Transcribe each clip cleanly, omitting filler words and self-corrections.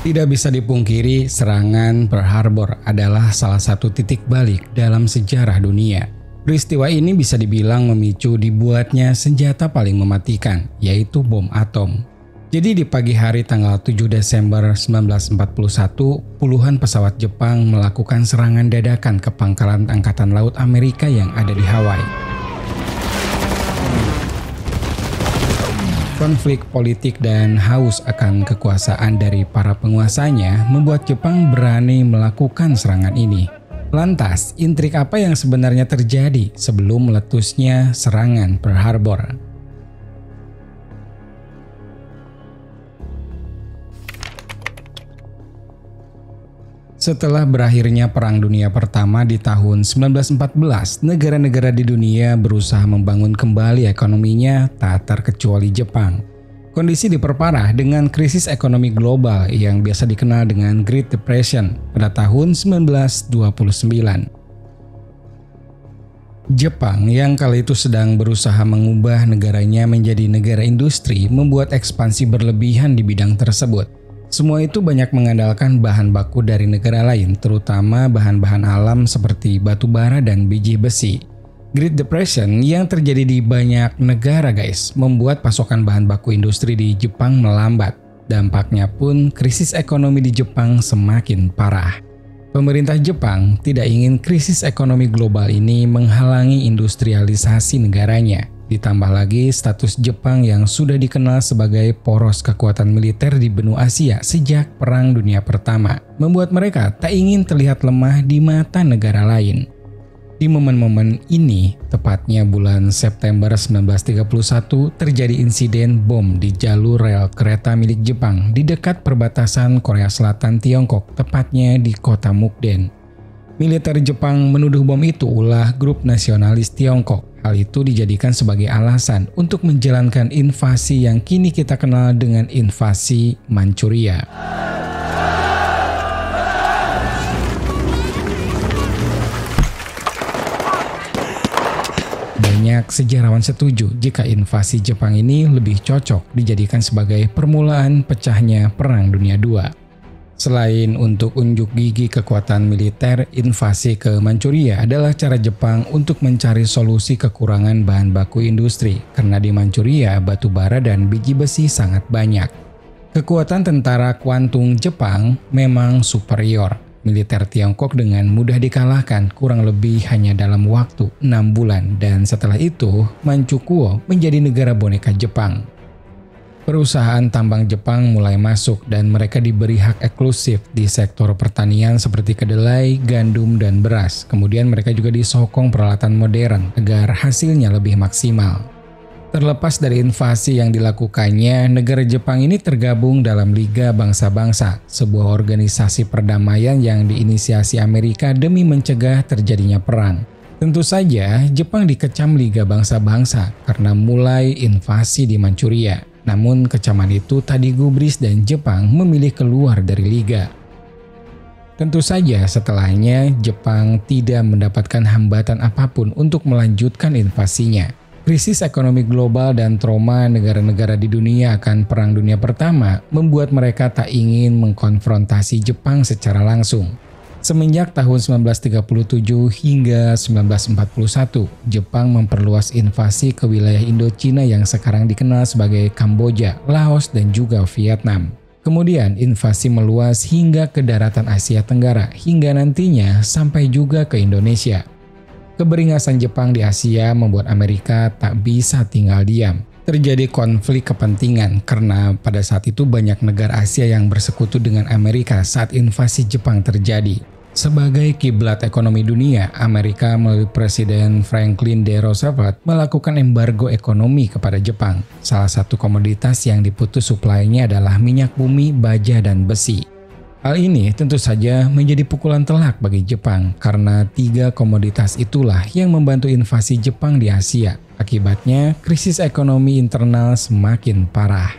Tidak bisa dipungkiri, serangan Pearl Harbor adalah salah satu titik balik dalam sejarah dunia. Peristiwa ini bisa dibilang memicu dibuatnya senjata paling mematikan, yaitu bom atom. Jadi di pagi hari tanggal 7 Desember 1941, puluhan pesawat Jepang melakukan serangan dadakan ke pangkalan Angkatan Laut Amerika yang ada di Hawaii. Konflik politik dan haus akan kekuasaan dari para penguasanya membuat Jepang berani melakukan serangan ini. Lantas, intrik apa yang sebenarnya terjadi sebelum meletusnya serangan Pearl Harbor? Setelah berakhirnya Perang Dunia Pertama di tahun 1914, negara-negara di dunia berusaha membangun kembali ekonominya, tak terkecuali Jepang. Kondisi diperparah dengan krisis ekonomi global yang biasa dikenal dengan Great Depression pada tahun 1929. Jepang yang kala itu sedang berusaha mengubah negaranya menjadi negara industri membuat ekspansi berlebihan di bidang tersebut. Semua itu banyak mengandalkan bahan baku dari negara lain, terutama bahan-bahan alam seperti batu bara dan biji besi. Great Depression yang terjadi di banyak negara membuat pasokan bahan baku industri di Jepang melambat. Dampaknya pun krisis ekonomi di Jepang semakin parah. Pemerintah Jepang tidak ingin krisis ekonomi global ini menghalangi industrialisasi negaranya. Ditambah lagi status Jepang yang sudah dikenal sebagai poros kekuatan militer di benua Asia sejak Perang Dunia Pertama, membuat mereka tak ingin terlihat lemah di mata negara lain. Di momen-momen ini, tepatnya bulan September 1931, terjadi insiden bom di jalur rel kereta milik Jepang di dekat perbatasan Korea Selatan Tiongkok, tepatnya di kota Mukden. Militer Jepang menuduh bom itu ulah grup nasionalis Tiongkok. Hal itu dijadikan sebagai alasan untuk menjalankan invasi yang kini kita kenal dengan invasi Manchuria. Banyak sejarawan setuju jika invasi Jepang ini lebih cocok dijadikan sebagai permulaan pecahnya Perang Dunia II. Selain untuk unjuk gigi kekuatan militer, invasi ke Manchuria adalah cara Jepang untuk mencari solusi kekurangan bahan baku industri, karena di Manchuria batu bara dan biji besi sangat banyak. Kekuatan tentara kuantum Jepang memang superior. Militer Tiongkok dengan mudah dikalahkan kurang lebih hanya dalam waktu 6 bulan, dan setelah itu Manchukuo menjadi negara boneka Jepang. Perusahaan tambang Jepang mulai masuk dan mereka diberi hak eksklusif di sektor pertanian seperti kedelai, gandum, dan beras. Kemudian mereka juga disokong peralatan modern agar hasilnya lebih maksimal. Terlepas dari invasi yang dilakukannya, negara Jepang ini tergabung dalam Liga Bangsa-Bangsa, sebuah organisasi perdamaian yang diinisiasi Amerika demi mencegah terjadinya perang. Tentu saja, Jepang dikecam Liga Bangsa-Bangsa karena mulai invasi di Manchuria. Namun kecaman itu tak digubris dan Jepang memilih keluar dari liga. Tentu saja setelahnya Jepang tidak mendapatkan hambatan apapun untuk melanjutkan invasinya. Krisis ekonomi global dan trauma negara-negara di dunia akan Perang Dunia Pertama membuat mereka tak ingin mengkonfrontasi Jepang secara langsung. Semenjak tahun 1937 hingga 1941, Jepang memperluas invasi ke wilayah Indochina yang sekarang dikenal sebagai Kamboja, Laos, dan juga Vietnam. Kemudian invasi meluas hingga ke daratan Asia Tenggara, hingga nantinya sampai juga ke Indonesia. Keberingasan Jepang di Asia membuat Amerika tak bisa tinggal diam. Terjadi konflik kepentingan karena pada saat itu banyak negara Asia yang bersekutu dengan Amerika saat invasi Jepang terjadi. Sebagai kiblat ekonomi dunia, Amerika melalui Presiden Franklin D. Roosevelt melakukan embargo ekonomi kepada Jepang. Salah satu komoditas yang diputus suplainya adalah minyak bumi, baja, dan besi. Hal ini tentu saja menjadi pukulan telak bagi Jepang karena 3 komoditas itulah yang membantu invasi Jepang di Asia. Akibatnya, krisis ekonomi internal semakin parah.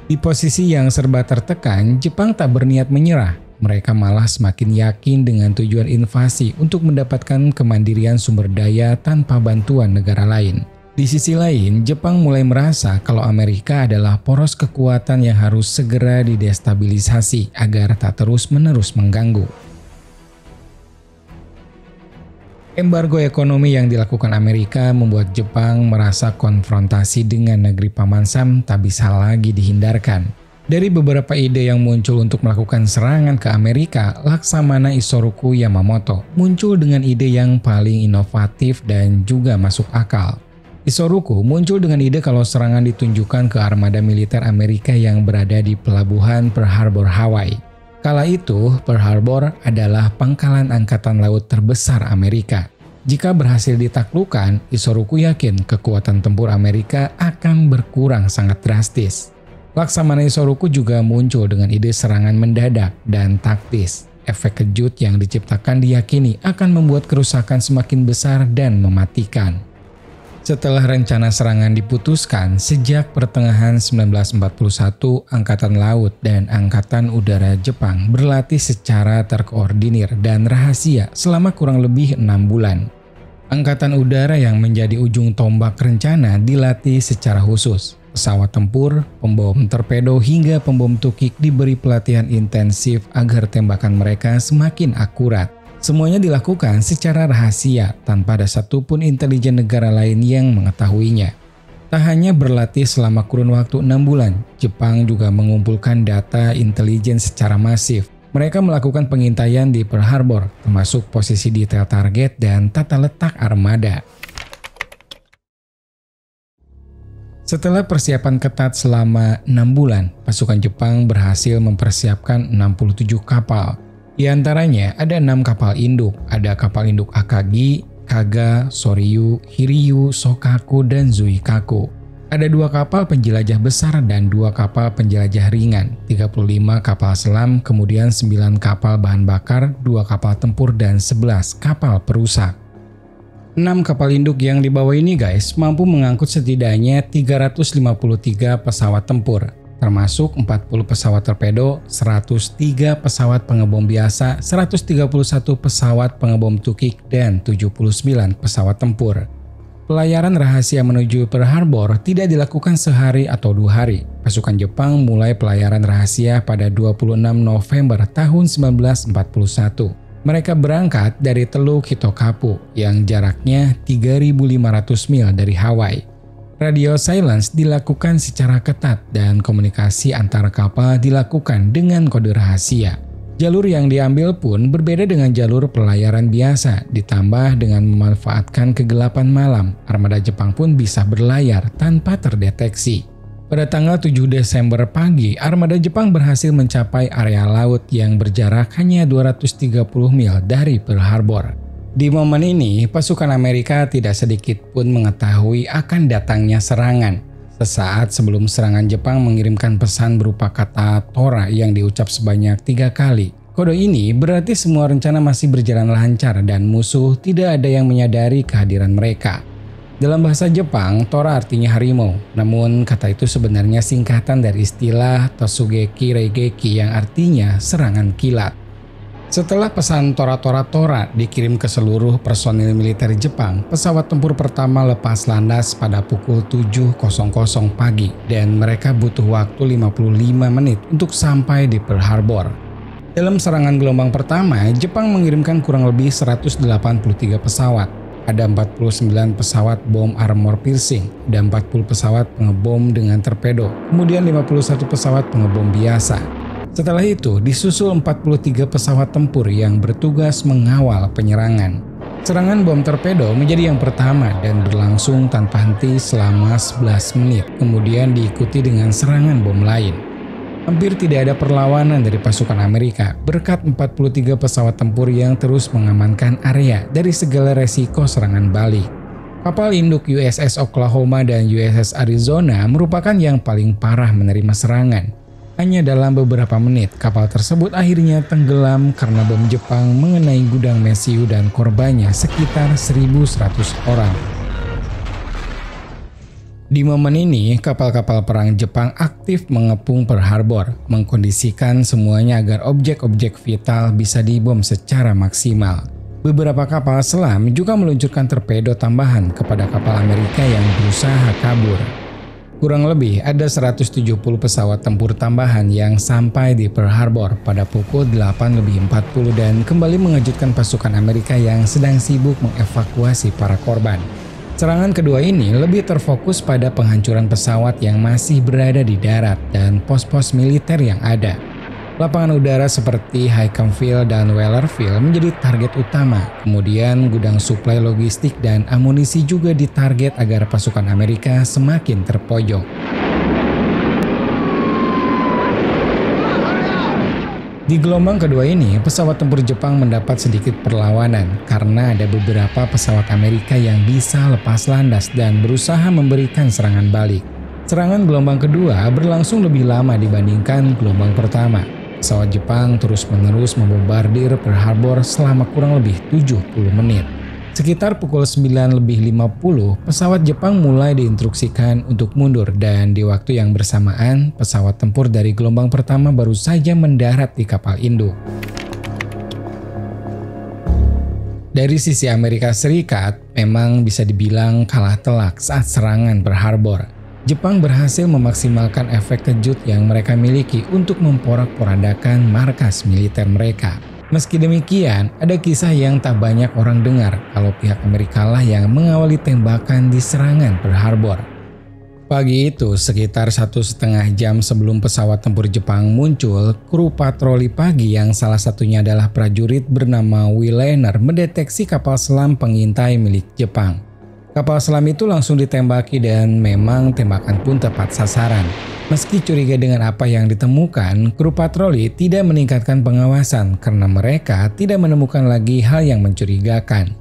Di posisi yang serba tertekan, Jepang tak berniat menyerah. Mereka malah semakin yakin dengan tujuan invasi untuk mendapatkan kemandirian sumber daya tanpa bantuan negara lain. Di sisi lain, Jepang mulai merasa kalau Amerika adalah poros kekuatan yang harus segera didestabilisasi agar tak terus-menerus mengganggu. Embargo ekonomi yang dilakukan Amerika membuat Jepang merasa konfrontasi dengan negeri Paman Sam tak bisa lagi dihindarkan. Dari beberapa ide yang muncul untuk melakukan serangan ke Amerika, Laksamana Isoroku Yamamoto muncul dengan ide yang paling inovatif dan juga masuk akal. Isoroku muncul dengan ide kalau serangan ditunjukkan ke armada militer Amerika yang berada di pelabuhan Pearl Harbor, Hawaii. Kala itu, Pearl Harbor adalah pangkalan angkatan laut terbesar Amerika. Jika berhasil ditaklukkan, Isoroku yakin kekuatan tempur Amerika akan berkurang sangat drastis. Laksamana Isoroku juga muncul dengan ide serangan mendadak dan taktis. Efek kejut yang diciptakan diyakini akan membuat kerusakan semakin besar dan mematikan. Setelah rencana serangan diputuskan, sejak pertengahan 1941, Angkatan Laut dan Angkatan Udara Jepang berlatih secara terkoordinir dan rahasia selama kurang lebih 6 bulan. Angkatan Udara yang menjadi ujung tombak rencana dilatih secara khusus. Pesawat tempur, pembom torpedo hingga pembom tukik diberi pelatihan intensif agar tembakan mereka semakin akurat. Semuanya dilakukan secara rahasia tanpa ada satupun intelijen negara lain yang mengetahuinya. Tak hanya berlatih selama kurun waktu 6 bulan, Jepang juga mengumpulkan data intelijen secara masif. Mereka melakukan pengintaian di Pearl Harbor, termasuk posisi detail target dan tata letak armada. Setelah persiapan ketat selama 6 bulan, pasukan Jepang berhasil mempersiapkan 67 kapal. Di antaranya ada 6 kapal induk, ada kapal induk Akagi, Kaga, Soryu, Hiryu, Shokaku, dan Zuikaku. Ada 2 kapal penjelajah besar dan 2 kapal penjelajah ringan, 35 kapal selam, kemudian 9 kapal bahan bakar, 2 kapal tempur, dan 11 kapal perusak. 6 kapal induk yang dibawa ini guys mampu mengangkut setidaknya 353 pesawat tempur, termasuk 40 pesawat torpedo, 103 pesawat pengebom biasa, 131 pesawat pengebom tukik, dan 79 pesawat tempur. Pelayaran rahasia menuju Pearl Harbor tidak dilakukan sehari atau 2 hari. Pasukan Jepang mulai pelayaran rahasia pada 26 November tahun 1941. Mereka berangkat dari Teluk Hitokapu yang jaraknya 3.500 mil dari Hawaii. Radio silence dilakukan secara ketat dan komunikasi antar kapal dilakukan dengan kode rahasia. Jalur yang diambil pun berbeda dengan jalur pelayaran biasa, ditambah dengan memanfaatkan kegelapan malam. Armada Jepang pun bisa berlayar tanpa terdeteksi. Pada tanggal 7 Desember pagi, armada Jepang berhasil mencapai area laut yang berjarak hanya 230 mil dari Pearl Harbor. Di momen ini, pasukan Amerika tidak sedikit pun mengetahui akan datangnya serangan. Sesaat sebelum serangan, Jepang mengirimkan pesan berupa kata Tora yang diucap sebanyak 3 kali. Kode ini berarti semua rencana masih berjalan lancar dan musuh tidak ada yang menyadari kehadiran mereka. Dalam bahasa Jepang, Tora artinya harimau, namun kata itu sebenarnya singkatan dari istilah Tosugeki Reigeki yang artinya serangan kilat. Setelah pesan Tora dikirim ke seluruh personil militer Jepang, pesawat tempur pertama lepas landas pada pukul 7.00 pagi dan mereka butuh waktu 55 menit untuk sampai di Pearl Harbor. Dalam serangan gelombang pertama, Jepang mengirimkan kurang lebih 183 pesawat. Ada 49 pesawat bom armor piercing dan 40 pesawat pengebom dengan torpedo, kemudian 51 pesawat pengebom biasa. Setelah itu disusul 43 pesawat tempur yang bertugas mengawal penyerangan. Serangan bom torpedo menjadi yang pertama dan berlangsung tanpa henti selama 11 menit, kemudian diikuti dengan serangan bom lain. Hampir tidak ada perlawanan dari pasukan Amerika berkat 43 pesawat tempur yang terus mengamankan area dari segala resiko serangan balik. Kapal induk USS Oklahoma dan USS Arizona merupakan yang paling parah menerima serangan. Hanya dalam beberapa menit, kapal tersebut akhirnya tenggelam karena bom Jepang mengenai gudang mesiu dan korbannya sekitar 1.100 orang. Di momen ini, kapal-kapal perang Jepang aktif mengepung Pearl Harbor, mengkondisikan semuanya agar objek-objek vital bisa dibom secara maksimal. Beberapa kapal selam juga meluncurkan torpedo tambahan kepada kapal Amerika yang berusaha kabur. Kurang lebih ada 170 pesawat tempur tambahan yang sampai di Pearl Harbor pada pukul 8:40 dan kembali mengejutkan pasukan Amerika yang sedang sibuk mengevakuasi para korban. Serangan kedua ini lebih terfokus pada penghancuran pesawat yang masih berada di darat dan pos-pos militer yang ada. Lapangan udara seperti Highcamp Field dan Weller Field menjadi target utama. Kemudian gudang suplai logistik dan amunisi juga ditarget agar pasukan Amerika semakin terpojok. Di gelombang kedua ini, pesawat tempur Jepang mendapat sedikit perlawanan karena ada beberapa pesawat Amerika yang bisa lepas landas dan berusaha memberikan serangan balik. Serangan gelombang kedua berlangsung lebih lama dibandingkan gelombang pertama. Pesawat Jepang terus-menerus membombardir Pearl Harbor selama kurang lebih 70 menit. Sekitar pukul 9:50, pesawat Jepang mulai diinstruksikan untuk mundur dan di waktu yang bersamaan, pesawat tempur dari gelombang pertama baru saja mendarat di kapal induk. Dari sisi Amerika Serikat, memang bisa dibilang kalah telak saat serangan Pearl Harbor. Jepang berhasil memaksimalkan efek kejut yang mereka miliki untuk memporak-porandakan markas militer mereka. Meski demikian, ada kisah yang tak banyak orang dengar kalau pihak Amerika lah yang mengawali tembakan di serangan Pearl Harbor. Pagi itu, sekitar 1,5 jam sebelum pesawat tempur Jepang muncul, kru patroli pagi yang salah satunya adalah prajurit bernama Will Leiner mendeteksi kapal selam pengintai milik Jepang. Kapal selam itu langsung ditembaki dan memang tembakan pun tepat sasaran. Meski curiga dengan apa yang ditemukan, kru patroli tidak meningkatkan pengawasan karena mereka tidak menemukan lagi hal yang mencurigakan.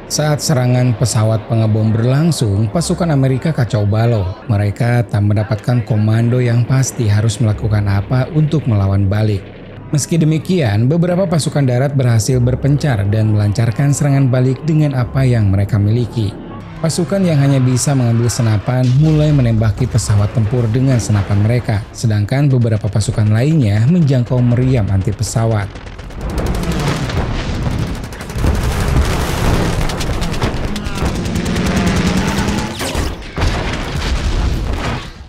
Saat serangan pesawat pengebom berlangsung, pasukan Amerika kacau balau. Mereka tak mendapatkan komando yang pasti harus melakukan apa untuk melawan balik. Meski demikian, beberapa pasukan darat berhasil berpencar dan melancarkan serangan balik dengan apa yang mereka miliki. Pasukan yang hanya bisa mengambil senapan mulai menembaki pesawat tempur dengan senapan mereka, sedangkan beberapa pasukan lainnya menjangkau meriam anti pesawat.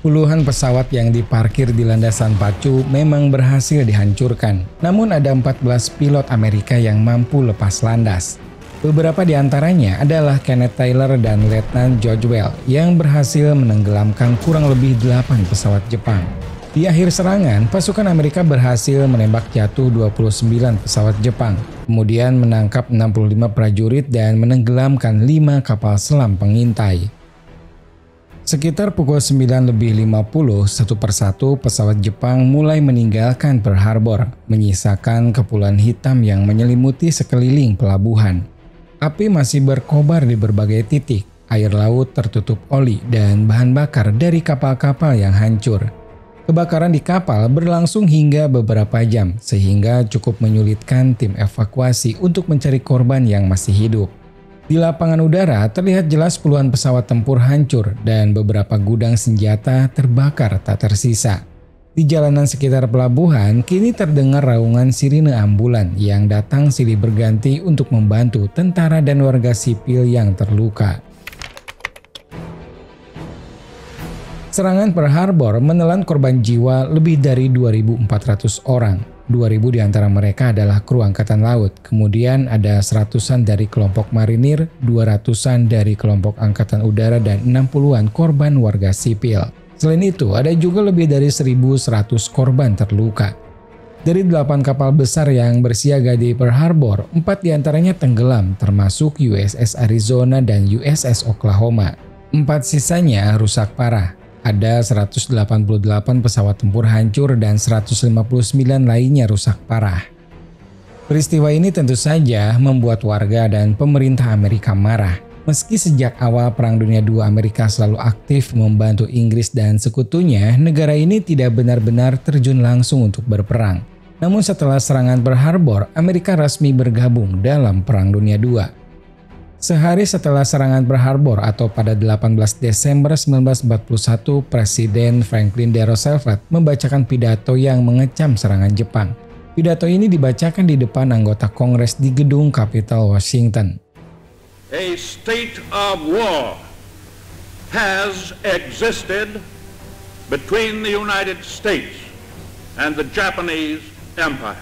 Puluhan pesawat yang diparkir di landasan pacu memang berhasil dihancurkan, namun ada 14 pilot Amerika yang mampu lepas landas. Beberapa di antaranya adalah Kenneth Taylor dan Letnan George Well yang berhasil menenggelamkan kurang lebih 8 pesawat Jepang. Di akhir serangan, pasukan Amerika berhasil menembak jatuh 29 pesawat Jepang, kemudian menangkap 65 prajurit dan menenggelamkan 5 kapal selam pengintai. Sekitar pukul 9:50, satu persatu pesawat Jepang mulai meninggalkan Pearl Harbor, menyisakan kepulan hitam yang menyelimuti sekeliling pelabuhan. Api masih berkobar di berbagai titik, air laut tertutup oli dan bahan bakar dari kapal-kapal yang hancur. Kebakaran di kapal berlangsung hingga beberapa jam, sehingga cukup menyulitkan tim evakuasi untuk mencari korban yang masih hidup. Di lapangan udara terlihat jelas puluhan pesawat tempur hancur dan beberapa gudang senjata terbakar tak tersisa. Di jalanan sekitar pelabuhan kini terdengar raungan sirine ambulan yang datang silih berganti untuk membantu tentara dan warga sipil yang terluka. Serangan Pearl Harbor menelan korban jiwa lebih dari 2.400 orang. 2.000 di antara mereka adalah kru angkatan laut, kemudian ada 100-an dari kelompok marinir, 200-an dari kelompok angkatan udara dan 60-an korban warga sipil. Selain itu, ada juga lebih dari 1.100 korban terluka. Dari 8 kapal besar yang bersiaga di Pearl Harbor, 4 diantaranya tenggelam, termasuk USS Arizona dan USS Oklahoma. 4 sisanya rusak parah. Ada 188 pesawat tempur hancur dan 159 lainnya rusak parah. Peristiwa ini tentu saja membuat warga dan pemerintah Amerika marah. Meski sejak awal Perang Dunia II Amerika selalu aktif membantu Inggris dan sekutunya, negara ini tidak benar-benar terjun langsung untuk berperang. Namun setelah serangan Pearl Harbor, Amerika resmi bergabung dalam Perang Dunia II. Sehari setelah serangan Pearl Harbor atau pada 18 Desember 1941, Presiden Franklin D. Roosevelt membacakan pidato yang mengecam serangan Jepang. Pidato ini dibacakan di depan anggota Kongres di gedung Capitol Washington. A state of war has existed between the United States and the Japanese Empire.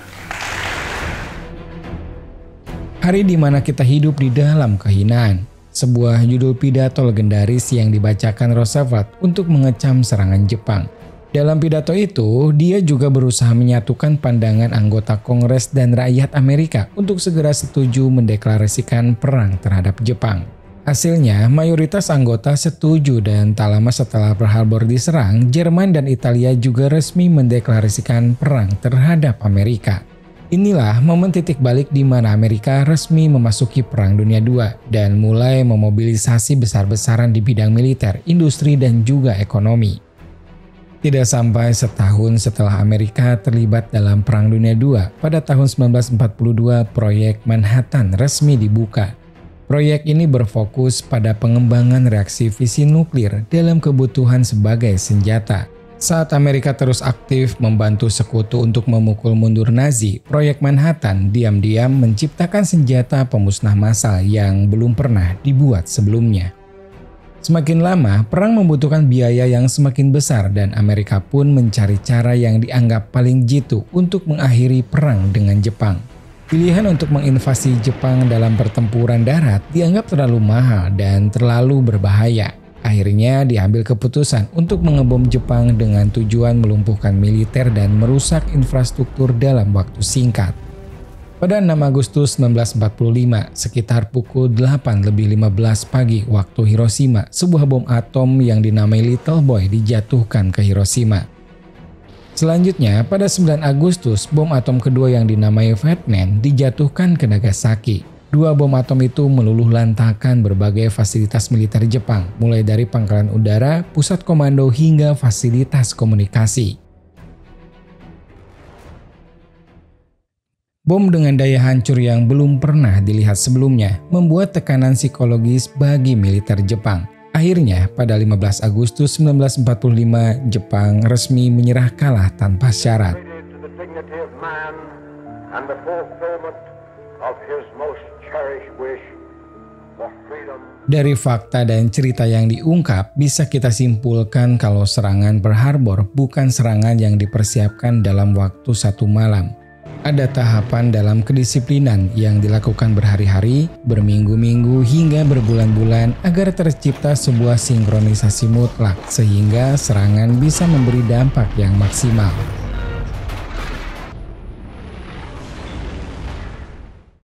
Hari di mana kita hidup di dalam kehinaan. Sebuah judul pidato legendaris yang dibacakan Roosevelt untuk mengecam serangan Jepang. Dalam pidato itu, dia juga berusaha menyatukan pandangan anggota Kongres dan rakyat Amerika untuk segera setuju mendeklarasikan perang terhadap Jepang. Hasilnya, mayoritas anggota setuju dan tak lama setelah Pearl Harbor diserang, Jerman dan Italia juga resmi mendeklarasikan perang terhadap Amerika. Inilah momen titik balik di mana Amerika resmi memasuki Perang Dunia II dan mulai memobilisasi besar-besaran di bidang militer, industri, dan juga ekonomi. Tidak sampai setahun setelah Amerika terlibat dalam Perang Dunia II, pada tahun 1942 proyek Manhattan resmi dibuka. Proyek ini berfokus pada pengembangan reaksi fisi nuklir dalam kebutuhan sebagai senjata. Saat Amerika terus aktif membantu sekutu untuk memukul mundur Nazi, proyek Manhattan diam-diam menciptakan senjata pemusnah massal yang belum pernah dibuat sebelumnya. Semakin lama, perang membutuhkan biaya yang semakin besar dan Amerika pun mencari cara yang dianggap paling jitu untuk mengakhiri perang dengan Jepang. Pilihan untuk menginvasi Jepang dalam pertempuran darat dianggap terlalu mahal dan terlalu berbahaya. Akhirnya diambil keputusan untuk mengebom Jepang dengan tujuan melumpuhkan militer dan merusak infrastruktur dalam waktu singkat. Pada 6 Agustus 1945, sekitar pukul 8:15 pagi waktu Hiroshima, sebuah bom atom yang dinamai Little Boy dijatuhkan ke Hiroshima. Selanjutnya, pada 9 Agustus, bom atom kedua yang dinamai Fat Man dijatuhkan ke Nagasaki. Dua bom atom itu meluluh lantakan berbagai fasilitas militer Jepang, mulai dari pangkalan udara, pusat komando, hingga fasilitas komunikasi. Bom dengan daya hancur yang belum pernah dilihat sebelumnya membuat tekanan psikologis bagi militer Jepang. Akhirnya, pada 15 Agustus 1945, Jepang resmi menyerah kalah tanpa syarat. Dari fakta dan cerita yang diungkap, bisa kita simpulkan kalau serangan Pearl Harbor bukan serangan yang dipersiapkan dalam waktu satu malam. Ada tahapan dalam kedisiplinan yang dilakukan berhari-hari, berminggu-minggu, hingga berbulan-bulan agar tercipta sebuah sinkronisasi mutlak sehingga serangan bisa memberi dampak yang maksimal.